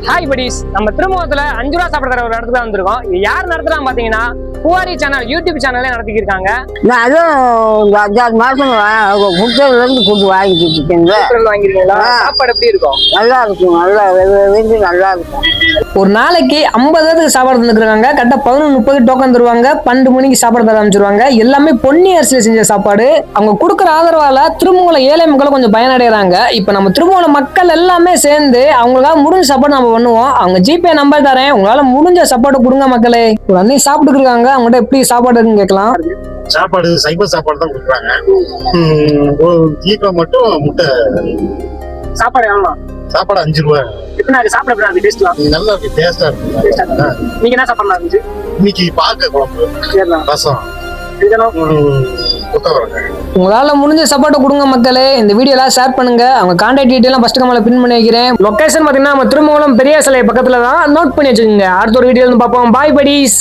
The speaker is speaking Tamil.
ஹாய் படிஸ், நம்ம திருமுகத்துல 5 ரூபா சாப்பிட தர ஒரு இடத்துக்கு தான் வந்திருக்கோம். இது யார் நடத்துறாங்க பாத்தீங்கன்னா புகாரி சேனல் யூடியூப் சேனல்ல நடத்திக்கிருக்காங்க. நான் அதுவும் 5 மாசம் புத்தகத்துல இருந்து கூட்டு வாங்கிட்டு இருக்கேன். வாங்கிருக்கீங்களா? சாப்பாடு எப்படி இருக்கும்? நல்லா இருக்கும், நல்லா நல்லா இருக்கும். ஒரு நாளைக்கு 50 பேருக்கு சாப்பாடு தந்துருக்காங்க. கரெக்டா 11:30 டோக்கன் தருவாங்க. 12 மணிக்கு சாப்பாடு தர ஆரம்பிச்சிருவாங்க. எல்லாமே பொன்னி அரிசியில செஞ்ச சாப்பாடு. அவங்க கொடுக்குற ஆதரவால திருமூல ஏழை மக்களும் கொஞ்சம் பயனடைறாங்க. இப்ப நம்ம திருமூல மக்கள் எல்லாமே சேர்ந்து அவங்களுக்காக முடிஞ்ச சாப்பாடு நம்ம பண்ணுவோம். அவங்க ஜிபே நம்பர் தரேன், உங்களால முடிஞ்ச சாப்பாடு கொடுங்க மக்களே. ஒரு அன்னைக்கு சாப்பிட்டு இருக்காங்க. அவங்ககிட்ட எப்படி சாப்பாடு இருக்குன்னு கேட்கலாம். சாப்பாடு சைவ சாப்பாடு தான் கொடுக்குறாங்க. தீபம் மட்டும் முட்டை சாப்பாடு எவ்வளோ? சாப்பாடு 5 ரூபாய். சாப்பிட நல்லா இருக்கு, டேஸ்டா இருக்கு. நீங்க என்ன சாப்பாடு இருந்துச்சு இன்னைக்கு? பாக்க குழம்பு, ரசம், கொத்தவரங்காய். உங்களால முடிஞ்ச சப்போர்ட்டை கொடுங்க மக்களே. இந்த வீடியோ எல்லாம் ஷேர் பண்ணுங்க. அவங்க கான்டாக்ட் டீடைல் ஃபர்ஸ்ட் கமெண்ட்ல பின் பண்ணி வைக்கிறேன். லொகேஷன் பாத்தீங்கன்னா நம்ம திருமூலம் பெரிய சிலை பக்கத்துல தான். நோட் பண்ணி வச்சுக்கோங்க. அடுத்த ஒரு வீடியோ பார்ப்போம். பாய் படிஸ்.